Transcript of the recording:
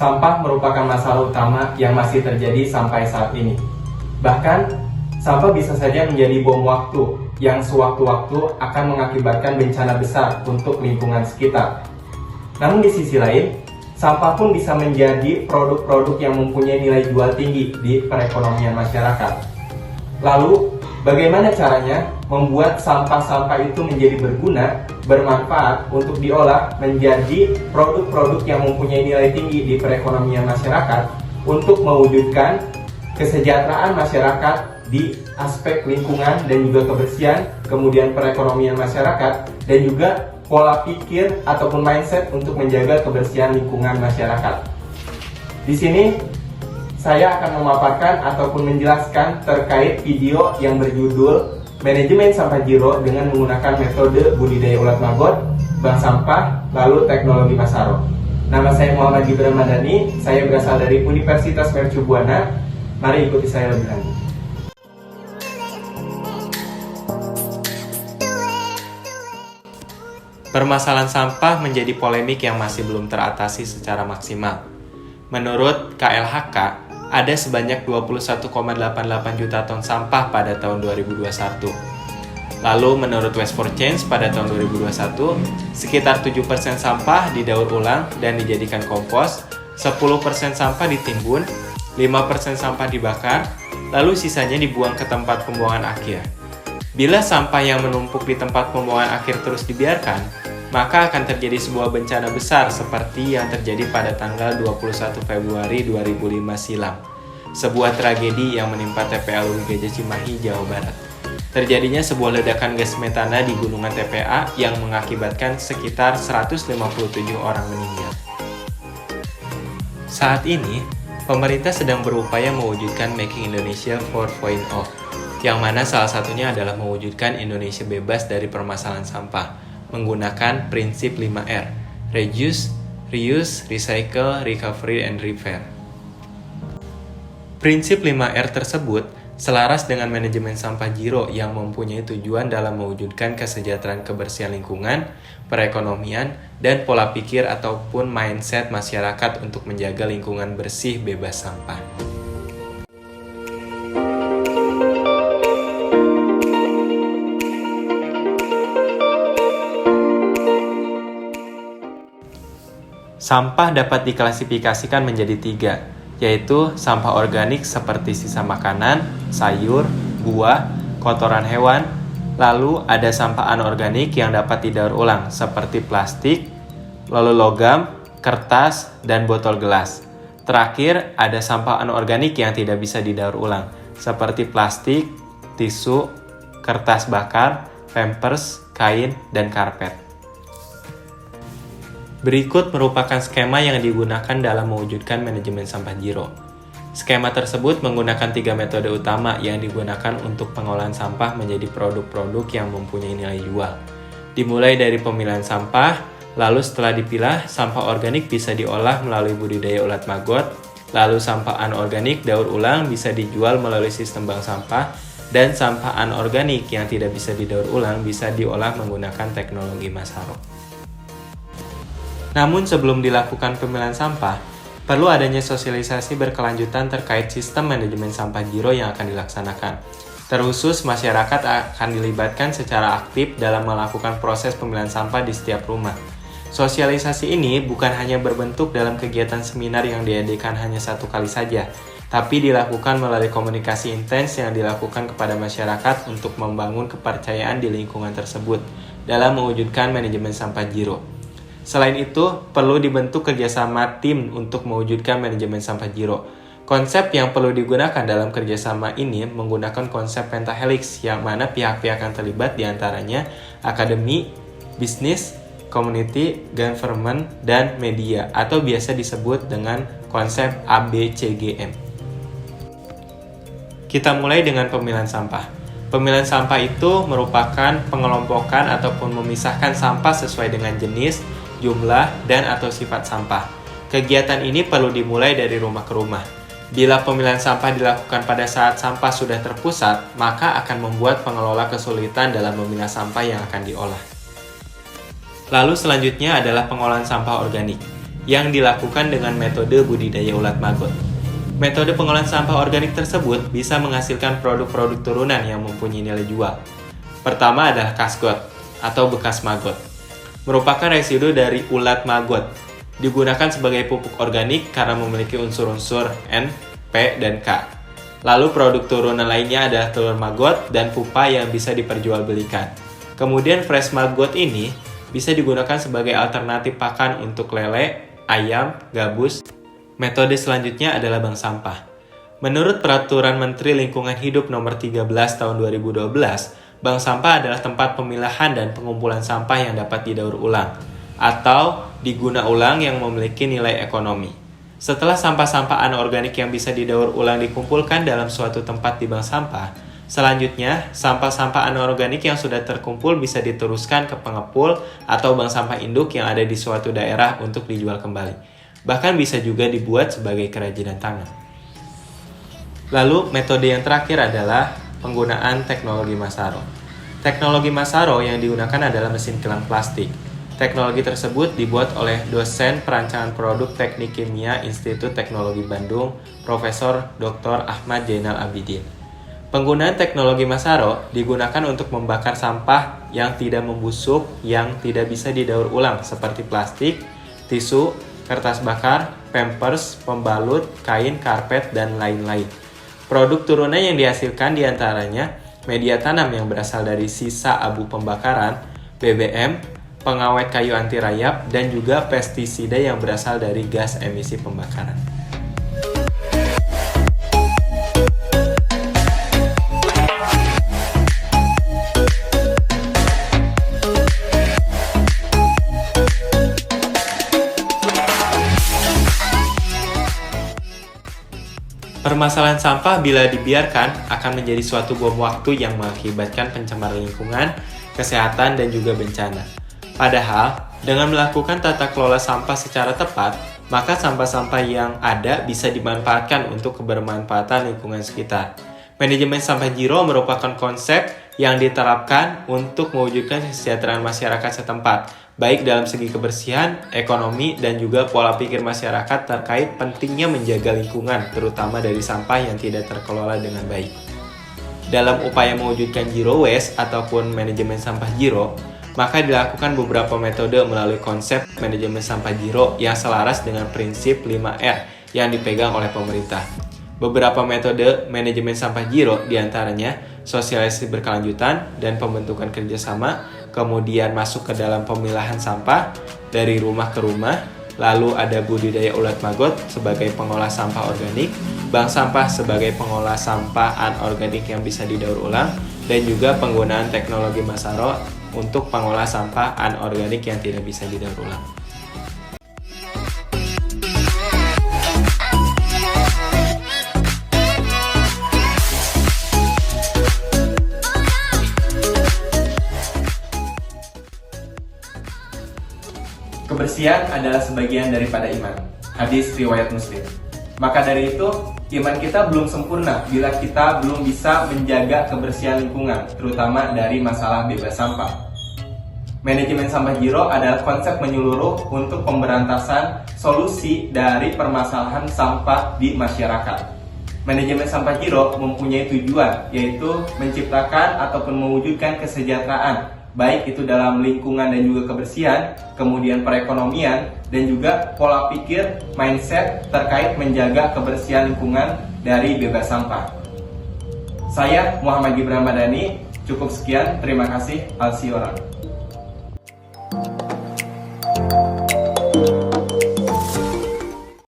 sampah merupakan masalah utama yang masih terjadi sampai saat ini. Bahkan, sampah bisa saja menjadi bom waktu yang sewaktu-waktu akan mengakibatkan bencana besar untuk lingkungan sekitar. Namun di sisi lain, sampah pun bisa menjadi produk-produk yang mempunyai nilai jual tinggi di perekonomian masyarakat. Lalu, bagaimana caranya membuat sampah-sampah itu menjadi berguna, bermanfaat untuk diolah menjadi produk-produk yang mempunyai nilai tinggi di perekonomian masyarakat untuk mewujudkan kesejahteraan masyarakat di aspek lingkungan dan juga kebersihan, kemudian perekonomian masyarakat, dan juga pola pikir ataupun mindset untuk menjaga kebersihan lingkungan masyarakat. Di sini saya akan memaparkan ataupun menjelaskan terkait video yang berjudul Manajemen Sampah Zero dengan menggunakan metode budidaya ulat maggot, bank sampah, lalu teknologi Masaro. Nama saya Muhammad Gibran Madani, saya berasal dari Universitas Mercu Buana. Mari ikuti saya lebih lanjut. Permasalahan sampah menjadi polemik yang masih belum teratasi secara maksimal. Menurut KLHK, ada sebanyak 21,88 juta ton sampah pada tahun 2021. Lalu menurut Waste for Change pada tahun 2021, sekitar 7% sampah didaur ulang dan dijadikan kompos, 10% sampah ditimbun, 5% sampah dibakar, lalu sisanya dibuang ke tempat pembuangan akhir. Bila sampah yang menumpuk di tempat pembuangan akhir terus dibiarkan, maka akan terjadi sebuah bencana besar seperti yang terjadi pada tanggal 21 Februari 2005 silam. Sebuah tragedi yang menimpa TPA Luri Gajah Cimahi, Jawa Barat. Terjadinya sebuah ledakan gas metana di gunungan TPA yang mengakibatkan sekitar 157 orang meninggal. Saat ini, pemerintah sedang berupaya mewujudkan Making Indonesia 4.0, yang mana salah satunya adalah mewujudkan Indonesia bebas dari permasalahan sampah, menggunakan prinsip 5R, Reduce, Reuse, Recycle, Recovery, and Repair. Prinsip 5R tersebut selaras dengan manajemen sampah zero yang mempunyai tujuan dalam mewujudkan kesejahteraan kebersihan lingkungan, perekonomian, dan pola pikir ataupun mindset masyarakat untuk menjaga lingkungan bersih bebas sampah. Sampah dapat diklasifikasikan menjadi 3, yaitu sampah organik seperti sisa makanan, sayur, buah, kotoran hewan, lalu ada sampah anorganik yang dapat didaur ulang seperti plastik, lalu logam, kertas, dan botol gelas. Terakhir, ada sampah anorganik yang tidak bisa didaur ulang seperti plastik, tisu, kertas bakar, pampers, kain, dan karpet. Berikut merupakan skema yang digunakan dalam mewujudkan manajemen sampah zero. Skema tersebut menggunakan 3 metode utama yang digunakan untuk pengolahan sampah menjadi produk-produk yang mempunyai nilai jual. Dimulai dari pemilihan sampah, lalu setelah dipilah, sampah organik bisa diolah melalui budidaya ulat maggot, lalu sampah anorganik daur ulang bisa dijual melalui sistem bank sampah, dan sampah anorganik yang tidak bisa didaur ulang bisa diolah menggunakan teknologi Masaro. Namun sebelum dilakukan pemilihan sampah, perlu adanya sosialisasi berkelanjutan terkait sistem manajemen sampah zero yang akan dilaksanakan. Terkhusus masyarakat akan dilibatkan secara aktif dalam melakukan proses pemilihan sampah di setiap rumah. Sosialisasi ini bukan hanya berbentuk dalam kegiatan seminar yang diadakan hanya 1 kali saja, tapi dilakukan melalui komunikasi intens yang dilakukan kepada masyarakat untuk membangun kepercayaan di lingkungan tersebut dalam mewujudkan manajemen sampah zero. Selain itu, perlu dibentuk kerjasama tim untuk mewujudkan manajemen sampah zero. Konsep yang perlu digunakan dalam kerjasama ini menggunakan konsep pentahelix, yang mana pihak-pihak yang terlibat diantaranya akademi, bisnis, community, government, dan media, atau biasa disebut dengan konsep ABCGM. Kita mulai dengan pemilihan sampah. Pemilihan sampah itu merupakan pengelompokan ataupun memisahkan sampah sesuai dengan jenis, jumlah, dan atau sifat sampah. Kegiatan ini perlu dimulai dari rumah ke rumah. Bila pemilihan sampah dilakukan pada saat sampah sudah terpusat, maka akan membuat pengelola kesulitan dalam memilah sampah yang akan diolah. Lalu selanjutnya adalah pengolahan sampah organik. yang dilakukan dengan metode budidaya ulat maggot. Metode pengolahan sampah organik tersebut bisa menghasilkan produk-produk turunan yang mempunyai nilai jual. Pertama adalah kasgot atau bekas maggot. Merupakan residu dari ulat maggot. Digunakan sebagai pupuk organik karena memiliki unsur-unsur N, P, dan K. Lalu produk turunan lainnya adalah telur maggot dan pupa yang bisa diperjualbelikan. Kemudian fresh maggot ini bisa digunakan sebagai alternatif pakan untuk lele, ayam, gabus. Metode selanjutnya adalah bank sampah. Menurut Peraturan Menteri Lingkungan Hidup Nomor 13 Tahun 2012, bank sampah adalah tempat pemilahan dan pengumpulan sampah yang dapat didaur ulang atau diguna ulang yang memiliki nilai ekonomi. Setelah sampah-sampah anorganik yang bisa didaur ulang dikumpulkan dalam suatu tempat di bank sampah, selanjutnya sampah-sampah anorganik yang sudah terkumpul bisa diteruskan ke pengepul atau bank sampah induk yang ada di suatu daerah untuk dijual kembali. Bahkan bisa juga dibuat sebagai kerajinan tangan. Lalu metode yang terakhir adalah penggunaan teknologi Masaro. Teknologi Masaro yang digunakan adalah mesin kilang plastik. Teknologi tersebut dibuat oleh dosen perancangan produk Teknik Kimia Institut Teknologi Bandung, Profesor Dr. Ahmad Zainal Abidin. Penggunaan teknologi Masaro digunakan untuk membakar sampah yang tidak membusuk, yang tidak bisa didaur ulang seperti plastik, tisu, kertas bakar, pampers, pembalut, kain, karpet, dan lain-lain. Produk turunan yang dihasilkan diantaranya media tanam yang berasal dari sisa abu pembakaran, BBM, pengawet kayu anti rayap, dan juga pestisida yang berasal dari gas emisi pembakaran. Permasalahan sampah bila dibiarkan akan menjadi suatu bom waktu yang mengakibatkan pencemaran lingkungan, kesehatan, dan juga bencana. Padahal, dengan melakukan tata kelola sampah secara tepat, maka sampah-sampah yang ada bisa dimanfaatkan untuk kebermanfaatan lingkungan sekitar. Manajemen sampah zero merupakan konsep yang diterapkan untuk mewujudkan kesejahteraan masyarakat setempat, baik dalam segi kebersihan, ekonomi, dan juga pola pikir masyarakat terkait pentingnya menjaga lingkungan, terutama dari sampah yang tidak terkelola dengan baik. Dalam upaya mewujudkan zero waste ataupun manajemen sampah zero, maka dilakukan beberapa metode melalui konsep manajemen sampah zero yang selaras dengan prinsip 5R yang dipegang oleh pemerintah. Beberapa metode manajemen sampah zero diantaranya sosialisasi berkelanjutan dan pembentukan kerjasama, kemudian masuk ke dalam pemilahan sampah dari rumah ke rumah, lalu ada budidaya ulat maggot sebagai pengolah sampah organik, bank sampah sebagai pengolah sampah anorganik yang bisa didaur ulang, dan juga penggunaan teknologi Masaro untuk pengolah sampah anorganik yang tidak bisa didaur ulang. Kebersihan adalah sebagian daripada iman. Hadis riwayat Muslim. Maka dari itu, iman kita belum sempurna bila kita belum bisa menjaga kebersihan lingkungan, terutama dari masalah bebas sampah. Manajemen sampah zero adalah konsep menyeluruh untuk pemberantasan solusi dari permasalahan sampah di masyarakat. Manajemen sampah zero mempunyai tujuan, yaitu menciptakan ataupun mewujudkan kesejahteraan, baik itu dalam lingkungan dan juga kebersihan, kemudian perekonomian, dan juga pola pikir mindset terkait menjaga kebersihan lingkungan dari bebas sampah. Saya Muhammad Gibran Madani, cukup sekian, terima kasih, Alsiora.